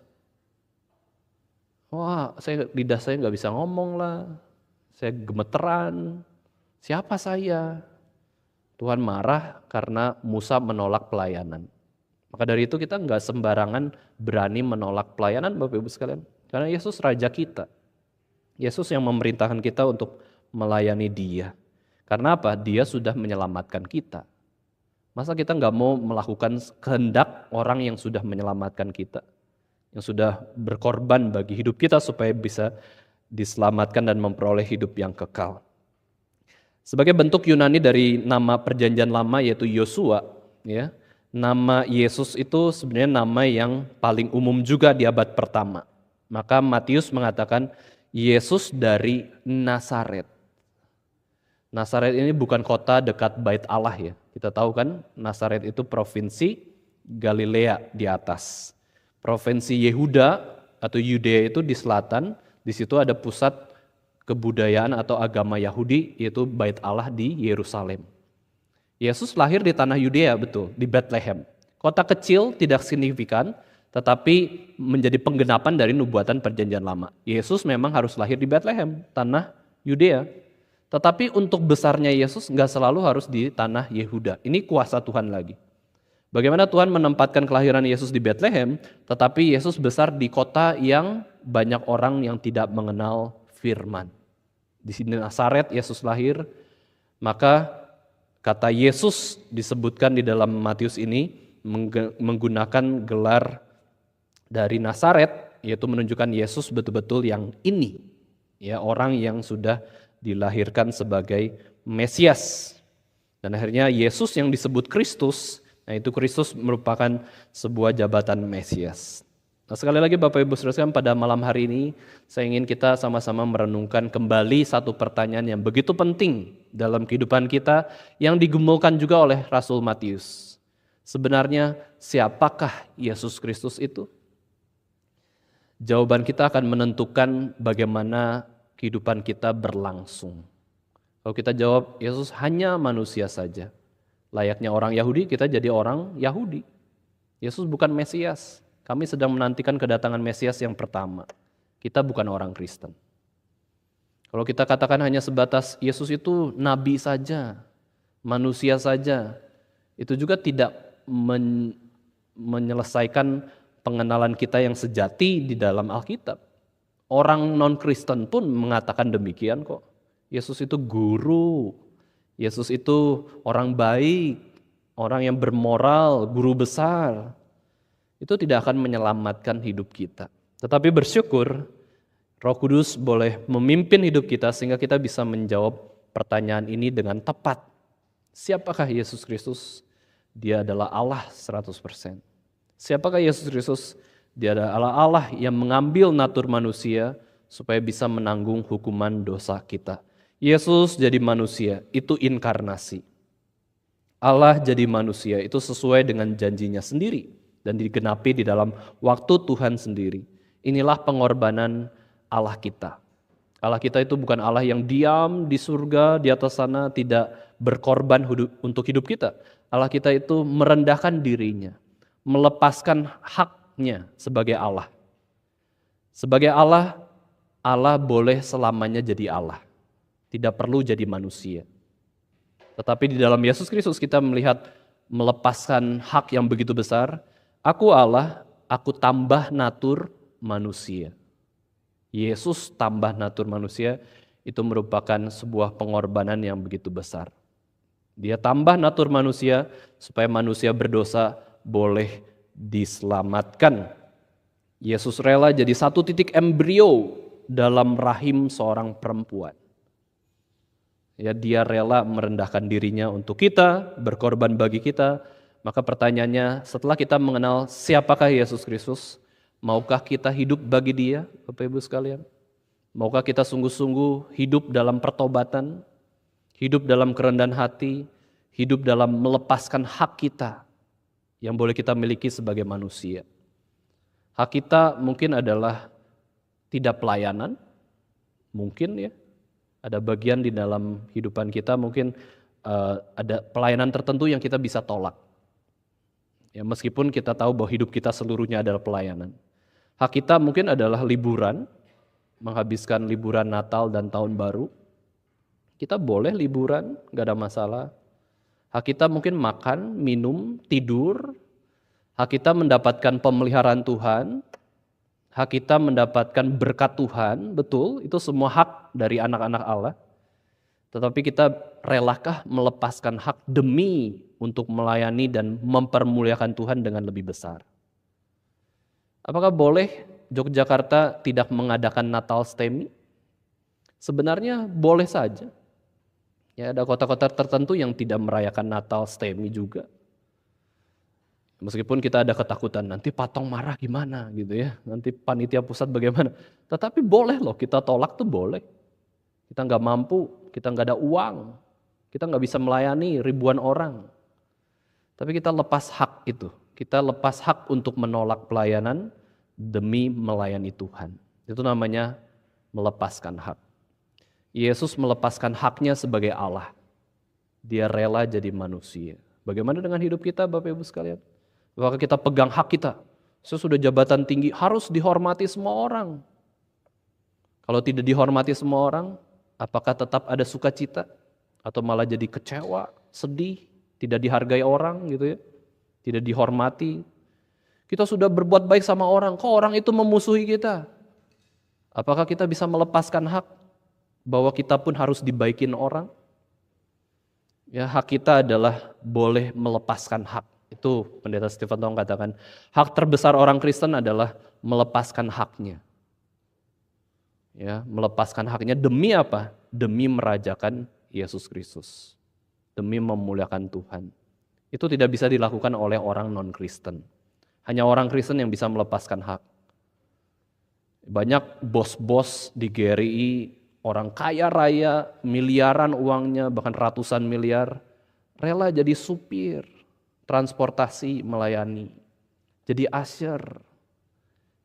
Wah, lidah saya nggak bisa ngomong lah, saya gemeteran, siapa saya? Tuhan marah karena Musa menolak pelayanan. Maka dari itu kita nggak sembarangan berani menolak pelayanan Bapak Ibu sekalian. Karena Yesus Raja kita. Yesus yang memerintahkan kita untuk melayani Dia. Karena apa? Dia sudah menyelamatkan kita. Masa kita nggak mau melakukan kehendak orang yang sudah menyelamatkan kita, yang sudah berkorban bagi hidup kita supaya bisa diselamatkan dan memperoleh hidup yang kekal. Sebagai bentuk Yunani dari nama perjanjian lama yaitu Yosua, ya, nama Yesus itu sebenarnya nama yang paling umum juga di abad pertama. Maka Matius mengatakan Yesus dari Nazaret. Nazaret ini bukan kota dekat Bait Allah ya. Kita tahu kan Nazaret itu provinsi Galilea di atas. Provinsi Yehuda atau Yudea itu di selatan, di situ ada pusat kebudayaan atau agama Yahudi yaitu Bait Allah di Yerusalem. Yesus lahir di tanah Yudea betul, di Bethlehem. Kota kecil tidak signifikan, tetapi menjadi penggenapan dari nubuatan perjanjian lama. Yesus memang harus lahir di Bethlehem, tanah Yudea. Tetapi untuk besarnya Yesus nggak selalu harus di tanah Yehuda. Ini kuasa Tuhan lagi. Bagaimana Tuhan menempatkan kelahiran Yesus di Bethlehem, tetapi Yesus besar di kota yang banyak orang yang tidak mengenal firman. Di sini Nazaret Yesus lahir, maka kata Yesus disebutkan di dalam Matius ini menggunakan gelar dari Nazaret, yaitu menunjukkan Yesus betul-betul yang ini, ya orang yang sudah dilahirkan sebagai Mesias. Dan akhirnya Yesus yang disebut Kristus, nah itu Kristus merupakan sebuah jabatan Mesias. Nah, sekali lagi Bapak Ibu Saudara sekalian, pada malam hari ini saya ingin kita sama-sama merenungkan kembali satu pertanyaan yang begitu penting dalam kehidupan kita yang digumulkan juga oleh Rasul Matius. Sebenarnya siapakah Yesus Kristus itu? Jawaban kita akan menentukan bagaimana kehidupan kita berlangsung. Kalau kita jawab Yesus hanya manusia saja, layaknya orang Yahudi, kita jadi orang Yahudi. Yesus bukan Mesias. Kami sedang menantikan kedatangan Mesias yang pertama. Kita bukan orang Kristen. Kalau kita katakan hanya sebatas Yesus itu nabi saja, manusia saja, itu juga tidak menyelesaikan pengenalan kita yang sejati di dalam Alkitab. Orang non-Kristen pun mengatakan demikian kok. Yesus itu guru, Yesus itu orang baik, orang yang bermoral, guru besar. Itu tidak akan menyelamatkan hidup kita. Tetapi bersyukur Roh Kudus boleh memimpin hidup kita sehingga kita bisa menjawab pertanyaan ini dengan tepat. Siapakah Yesus Kristus? Dia adalah Allah 100%. Siapakah Yesus Kristus? Dia adalah Allah yang mengambil natur manusia supaya bisa menanggung hukuman dosa kita. Yesus jadi manusia, itu inkarnasi. Allah jadi manusia, itu sesuai dengan janjinya sendiri dan digenapi di dalam waktu Tuhan sendiri. Inilah pengorbanan Allah kita. Allah kita itu bukan Allah yang diam di surga, di atas sana, tidak berkorban untuk hidup kita. Allah kita itu merendahkan dirinya, melepaskan haknya sebagai Allah. Sebagai Allah, Allah boleh selamanya jadi Allah. Tidak perlu jadi manusia. Tetapi di dalam Yesus Kristus kita melihat melepaskan hak yang begitu besar. Aku Allah, aku tambah natur manusia. Yesus tambah natur manusia, itu merupakan sebuah pengorbanan yang begitu besar. Dia tambah natur manusia supaya manusia berdosa boleh diselamatkan. Yesus rela jadi satu titik embrio dalam rahim seorang perempuan. Ya, dia rela merendahkan dirinya untuk kita, berkorban bagi kita. Maka pertanyaannya, setelah kita mengenal siapakah Yesus Kristus, maukah kita hidup bagi Dia, Bapak Ibu sekalian? Maukah kita sungguh-sungguh hidup dalam pertobatan, hidup dalam kerendahan hati, hidup dalam melepaskan hak kita yang boleh kita miliki sebagai manusia? Hak kita mungkin adalah tidak pelayanan, mungkin ya. Ada bagian di dalam kehidupan kita mungkin ada pelayanan tertentu yang kita bisa tolak. Ya, meskipun kita tahu bahwa hidup kita seluruhnya adalah pelayanan. Hak kita mungkin adalah liburan, menghabiskan liburan Natal dan Tahun Baru. Kita boleh liburan, gak ada masalah. Hak kita mungkin makan, minum, tidur. Hak kita mendapatkan pemeliharaan Tuhan. Hak kita mendapatkan berkat Tuhan, betul, itu semua hak dari anak-anak Allah. Tetapi kita relakah melepaskan hak demi untuk melayani dan mempermuliakan Tuhan dengan lebih besar? Apakah boleh Yogyakarta tidak mengadakan Natal STEMI? Sebenarnya boleh saja. Ya, ada kota-kota tertentu yang tidak merayakan Natal STEMI juga. Meskipun kita ada ketakutan, nanti Patong marah gimana gitu ya, nanti panitia pusat bagaimana. Tetapi boleh loh, kita tolak tuh boleh. Kita nggak mampu, kita nggak ada uang, kita nggak bisa melayani ribuan orang. Tapi kita lepas hak itu, kita lepas hak untuk menolak pelayanan demi melayani Tuhan. Itu namanya melepaskan hak. Yesus melepaskan haknya sebagai Allah. Dia rela jadi manusia. Bagaimana dengan hidup kita, Bapak Ibu sekalian? Apakah kita pegang hak kita? Saya sudah jabatan tinggi, harus dihormati semua orang. Kalau tidak dihormati semua orang, apakah tetap ada sukacita? Atau malah jadi kecewa, sedih, tidak dihargai orang gitu ya, tidak dihormati. Kita sudah berbuat baik sama orang, kok orang itu memusuhi kita? Apakah kita bisa melepaskan hak bahwa kita pun harus dibaikin orang? Ya, hak kita adalah boleh melepaskan hak. Itu Pendeta Stephen Tong katakan, hak terbesar orang Kristen adalah melepaskan haknya. Ya, melepaskan haknya demi apa? Demi merajakan Yesus Kristus. Demi memuliakan Tuhan. Itu tidak bisa dilakukan oleh orang non-Kristen. Hanya orang Kristen yang bisa melepaskan hak. Banyak bos-bos di GRI, orang kaya raya, miliaran uangnya, bahkan ratusan miliar, rela jadi supir, transportasi melayani, jadi usher.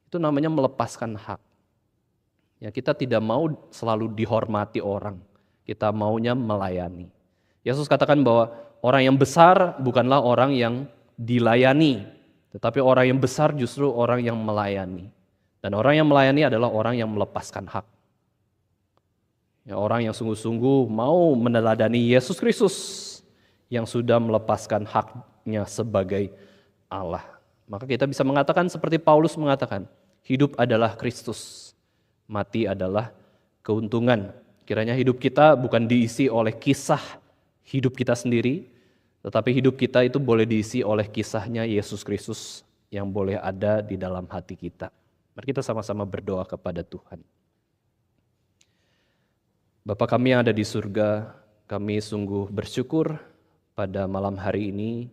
Itu namanya melepaskan hak. Ya, kita tidak mau selalu dihormati orang, kita maunya melayani. Yesus katakan bahwa orang yang besar bukanlah orang yang dilayani, tetapi orang yang besar justru orang yang melayani. Dan orang yang melayani adalah orang yang melepaskan hak. Ya, orang yang sungguh-sungguh mau meneladani Yesus Kristus yang sudah melepaskan haknya sebagai Allah. Maka kita bisa mengatakan seperti Paulus mengatakan, hidup adalah Kristus, mati adalah keuntungan. Kiranya hidup kita bukan diisi oleh kisah hidup kita sendiri, tetapi hidup kita itu boleh diisi oleh kisahnya Yesus Kristus yang boleh ada di dalam hati kita. Mari kita sama-sama berdoa kepada Tuhan. Bapa kami yang ada di surga, kami sungguh bersyukur pada malam hari ini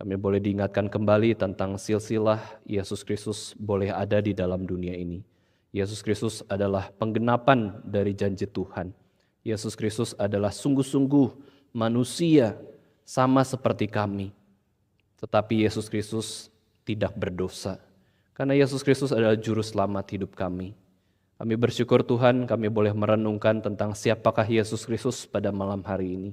kami boleh diingatkan kembali tentang silsilah Yesus Kristus boleh ada di dalam dunia ini. Yesus Kristus adalah penggenapan dari janji Tuhan. Yesus Kristus adalah sungguh-sungguh manusia sama seperti kami. Tetapi Yesus Kristus tidak berdosa. Karena Yesus Kristus adalah juru selamat hidup kami. Kami bersyukur Tuhan, kami boleh merenungkan tentang siapakah Yesus Kristus pada malam hari ini.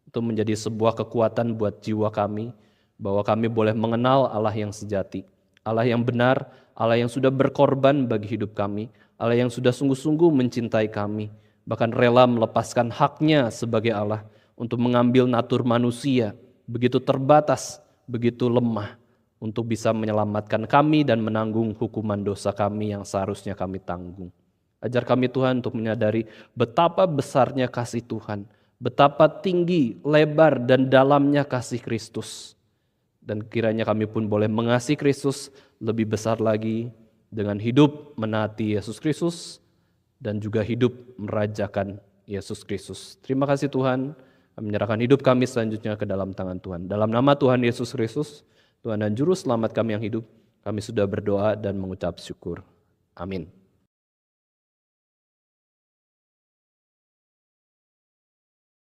Itu menjadi sebuah kekuatan buat jiwa kami, bahwa kami boleh mengenal Allah yang sejati, Allah yang benar, Allah yang sudah berkorban bagi hidup kami, Allah yang sudah sungguh-sungguh mencintai kami, bahkan rela melepaskan haknya sebagai Allah untuk mengambil natur manusia, begitu terbatas, begitu lemah, untuk bisa menyelamatkan kami dan menanggung hukuman dosa kami yang seharusnya kami tanggung. Ajar kami Tuhan untuk menyadari betapa besarnya kasih Tuhan, betapa tinggi, lebar, dan dalamnya kasih Kristus. Dan kiranya kami pun boleh mengasihi Kristus lebih besar lagi dengan hidup menaati Yesus Kristus dan juga hidup merajakan Yesus Kristus. Terima kasih Tuhan, kami menyerahkan hidup kami selanjutnya ke dalam tangan Tuhan. Dalam nama Tuhan Yesus Kristus, Tuhan dan Juru Selamat kami yang hidup, kami sudah berdoa dan mengucap syukur. Amin.